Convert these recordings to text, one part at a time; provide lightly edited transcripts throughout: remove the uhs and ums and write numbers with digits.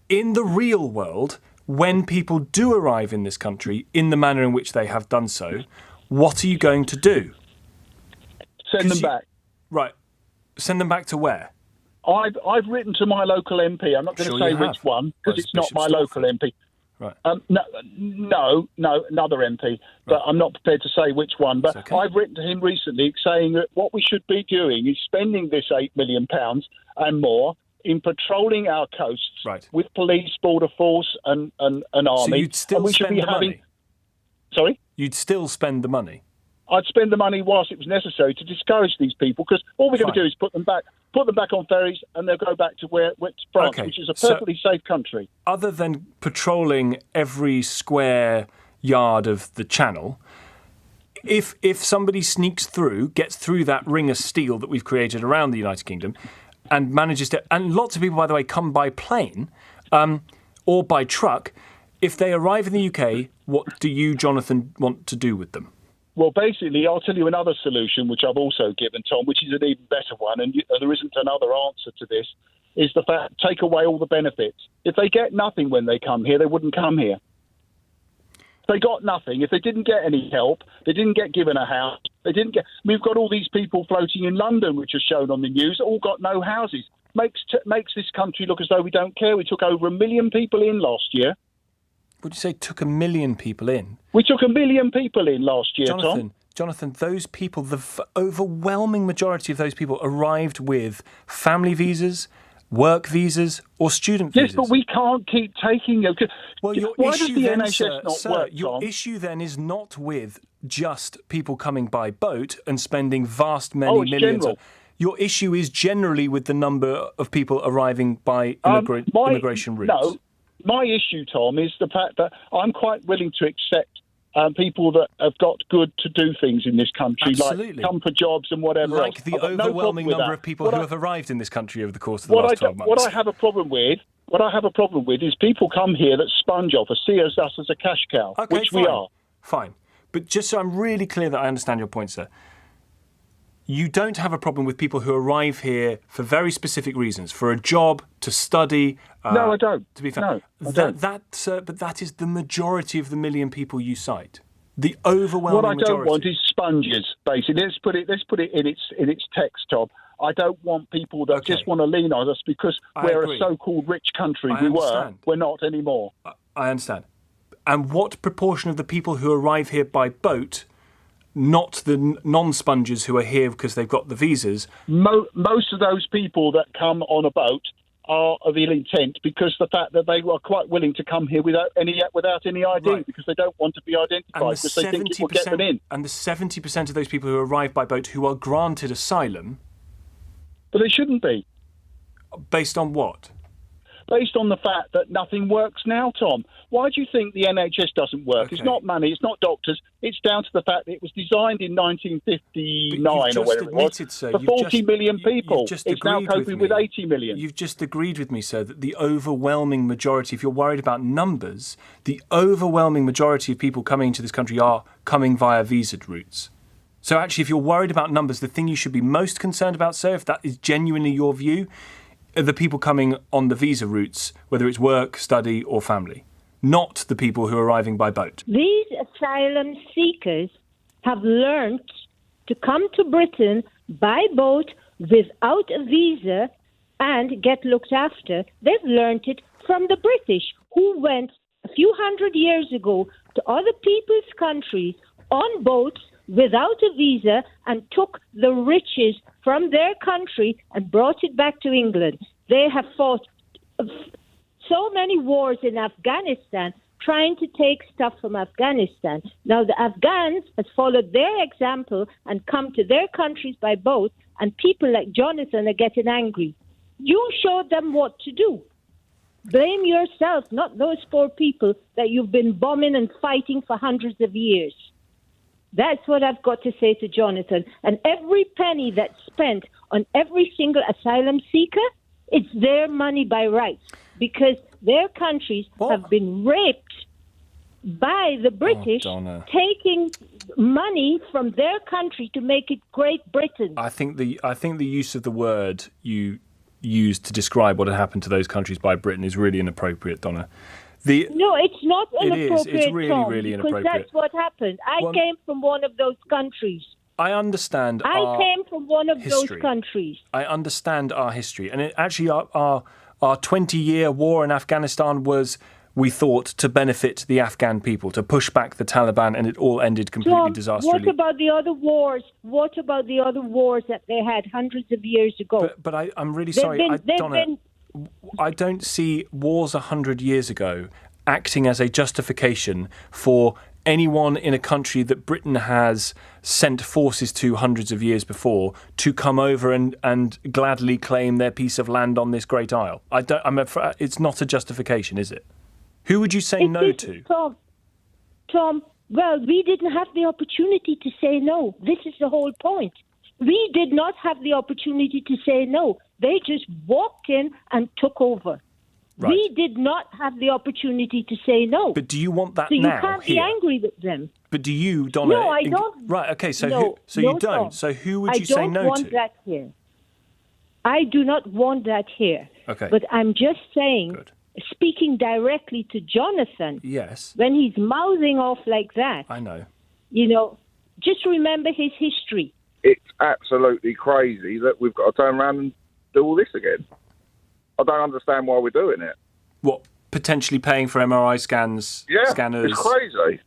in the real world, when people do arrive in this country in the manner in which they have done so, what are you going to do? Send them back. Right. Send them back to where? I've written to my local MP. I'm not going to say which one because it's not my local MP. Right. No, another MP. But I'm not prepared to say which one. But okay. I've written to him recently saying that what we should be doing is spending this £8 million and more in patrolling our coasts with police, border force, and army. So you'd still spend the money? Sorry? You'd still spend the money? I'd spend the money whilst it was necessary to discourage these people, because all we're going to do is put them back on ferries, and they'll go back to France, which is a perfectly safe country. Other than patrolling every square yard of the channel, if somebody sneaks through, gets through that ring of steel that we've created around the United Kingdom, and manages to, and lots of people, by the way, come by plane or by truck, if they arrive in the UK, what do you, Jonathan, want to do with them? Well, basically, I'll tell you another solution, which I've also given, Tom, which is an even better one, and there isn't another answer to this, is the fact, take away all the benefits. If they get nothing when they come here, they wouldn't come here. They got nothing. If they didn't get any help, they didn't get given a house, we've got all these people floating in London, which are shown on the news, all got no houses. Makes this country look as though we don't care. We took over 1 million people in last year. Would you say took 1 million people in? We took 1 million people in last year, Tom. Jonathan, those people, the overwhelming majority of those people arrived with family visas, work visas, or student visas. Yes, but we can't keep taking them. Well, why does the NHS not work, your Tom? issue then is not with just people coming by boat and spending vast many millions. Your issue is generally with the number of people arriving by immigration routes. No. My issue, Tom, is the fact that I'm quite willing to accept people that have got good to do things in this country, Absolutely. like come for jobs and whatever else. Like the overwhelming number of people who have arrived in this country over the course of the last 12 months. What I have a problem with is people come here that sponge off us, see us as a cash cow, which we are. Fine. But just so I'm really clear that I understand your point, sir, you don't have a problem with people who arrive here for very specific reasons, for a job, to study. No, I don't. To be fair, no, I don't. But that is the majority of the million people you cite. The overwhelming majority. What I don't want is sponges. Basically, let's put it in its text, Tom. I don't want people that just want to lean on us because we're a so-called rich country. We're not anymore. I understand. And what proportion of the people who arrive here by boat? Not the non-sponges who are here because they've got the visas. Most of those people that come on a boat are of ill intent because the fact that they were quite willing to come here without any ID because they don't want to be identified because they think it will get them in. And the 70% of those people who arrive by boat who are granted asylum... But they shouldn't be. Based on what? Based on the fact that nothing works now, Tom. Why do you think the NHS doesn't work? Okay. It's not money, it's not doctors. It's down to the fact that it was designed in 1959 or whatever it was for 40 million people. It's now coping with 80 million. You've just agreed with me, sir, that the overwhelming majority, if you're worried about numbers, the overwhelming majority of people coming into this country are coming via visa routes. So actually, if you're worried about numbers, the thing you should be most concerned about, sir, if that is genuinely your view, are the people coming on the visa routes, whether it's work, study or family, not the people who are arriving by boat. These asylum seekers have learnt to come to Britain by boat without a visa and get looked after. They've learnt it from the British, who went a few hundred years ago to other people's countries on boats without a visa and took the riches from their country and brought it back to England. They have fought so many wars in Afghanistan trying to take stuff from Afghanistan. Now the Afghans have followed their example and come to their countries by boat, and people like Jonathan are getting angry. You showed them what to do. Blame yourself, not those poor people that you've been bombing and fighting for hundreds of years. That's what I've got to say to Jonathan. And every penny that's spent on every single asylum seeker, it's their money by rights, because their countries have been raped by the British, taking money from their country to make it Great Britain. I think the use of the word you used to describe what had happened to those countries by Britain is really inappropriate, Donna. No, it's not inappropriate. It is. It's really, Tom, really because inappropriate. that's what happened. I came from one of those countries. I understand. I came from one of those countries. I understand our history, and actually, our 20-year war in Afghanistan was, we thought, to benefit the Afghan people, to push back the Taliban, and it all ended completely disastrously. What about the other wars? What about the other wars that they had hundreds of years ago? But I'm really sorry, Donna. I don't see wars 100 years ago acting as a justification for anyone in a country that Britain has sent forces to hundreds of years before to come over and gladly claim their piece of land on this great isle. It's not a justification, is it? Who would you say no to? Tom, well, we didn't have the opportunity to say no. This is the whole point. We did not have the opportunity to say no. They just walked in and took over. Right. We did not have the opportunity to say no. But do you want that now? So now? you can't be angry with them. But do you, Donna? No, I don't. Right, okay, so no, you don't. Tom. So who would you say no to? I don't want that here. I do not want that here. Okay. But I'm just saying, speaking directly to Jonathan, yes, when he's mouthing off like that, I know. Just remember his history. It's absolutely crazy that we've got to turn around and do all this again. I don't understand why we're doing it. What, potentially paying for MRI scanners? It's crazy.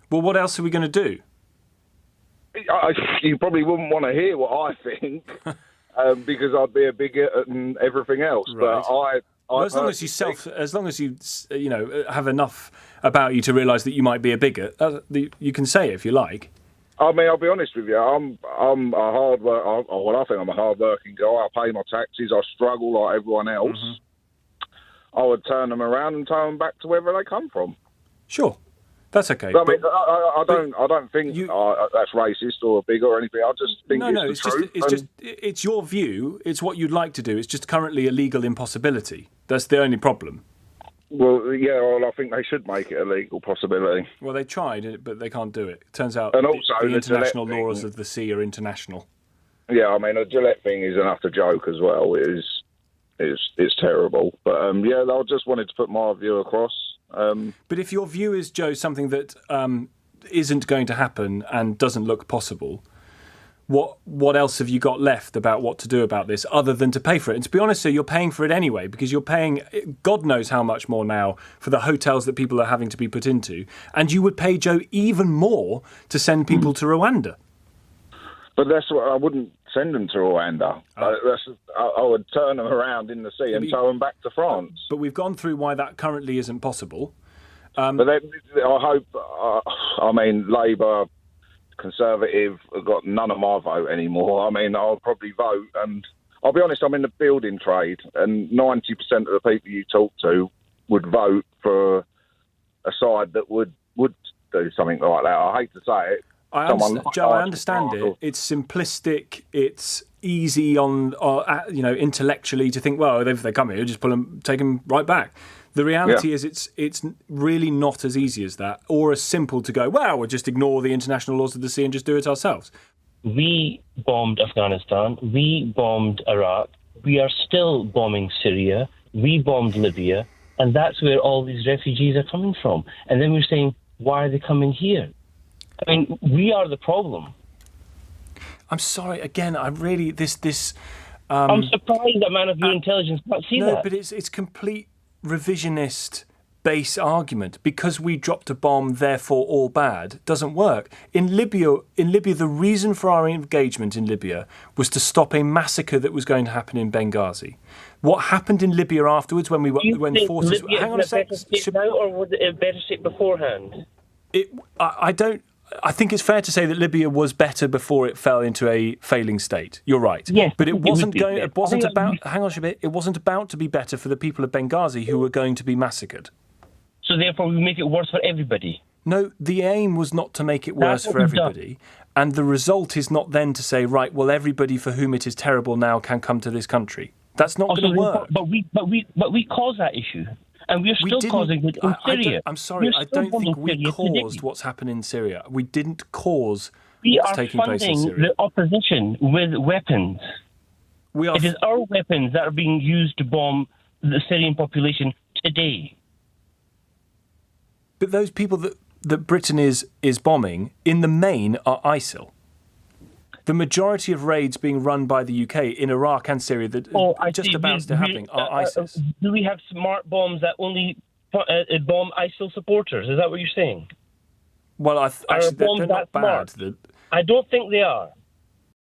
Well, what else are we going to do? You probably wouldn't want to hear what I think because I'd be a bigot and everything else. Right. But as long as you have enough about you to realise that you might be a bigot, you can say it if you like. I mean, I'll be honest with you. I'm a hard work. I think I'm a hard-working guy. I pay my taxes. I struggle like everyone else. Mm-hmm. I would turn them around and turn them back to wherever they come from. Sure, that's okay. But, I don't think that's racist or a bigot or anything. I just think it's the truth. It's your view. It's what you'd like to do. It's just currently a legal impossibility. That's the only problem. Well, yeah, I think they should make it a legal possibility. Well, they tried, but they can't do it. It turns out and also the international laws of the sea are international. Yeah, I mean, the Gillette thing is an utter joke as well. It's terrible. But, I just wanted to put my view across. But if your view is, Joe, something that isn't going to happen and doesn't look possible, what else have you got left about what to do about this other than to pay for it? And to be honest, sir, you're paying for it anyway because you're paying God knows how much more now for the hotels that people are having to be put into. And you would pay, Joe, even more to send people to Rwanda. But that's what I wouldn't send them to Rwanda. I would turn them around in the sea and tow them back to France. But we've gone through why that currently isn't possible. But I hope, Labour, Conservative have got none of my vote anymore. I mean, I'll probably vote, and I'll be honest, I'm in the building trade, and 90% of the people you talk to would vote for a side that would do something like that. I hate to say it. Joe, I understand it. It's simplistic. It's easy intellectually to think, well, if they come here, just take them right back. The reality is it's really not as easy as that, or as simple to go, well, we'll just ignore the international laws of the sea and just do it ourselves. We bombed Afghanistan. We bombed Iraq. We are still bombing Syria. We bombed Libya. And that's where all these refugees are coming from. And then we're saying, why are they coming here? I mean, we are the problem. I'm sorry, again, I'm really, I'm surprised a man of your intelligence can't see that. No, but it's complete revisionist base argument. Because we dropped a bomb, therefore all bad, doesn't work. In Libya, the reason for our engagement in Libya was to stop a massacre that was going to happen in Benghazi. What happened in Libya afterwards when forces... Hang on a second. Or was it a better state beforehand? I think it's fair to say that Libya was better before it fell into a failing state. You're right. Yes, but it wasn't about. Hang on a bit. It wasn't about to be better for the people of Benghazi who were going to be massacred. So therefore, we make it worse for everybody. No, the aim was not to make it worse for everybody, and the result is not then to say, right, well, everybody for whom it is terrible now can come to this country. That's not going to work. But we caused that issue. And we're still causing it in Syria. I'm sorry, I don't think we caused what's happened in Syria. We didn't cause what's taking place in Syria. We are funding the opposition with weapons. It is our weapons that are being used to bomb the Syrian population today. But those people that Britain is bombing, in the main, are ISIL. The majority of raids being run by the UK in Iraq and Syria that just about to happening are ISIS. Do we have smart bombs that only bomb ISIL supporters? Is that what you're saying? Well, actually, they're not bad. I don't think they are.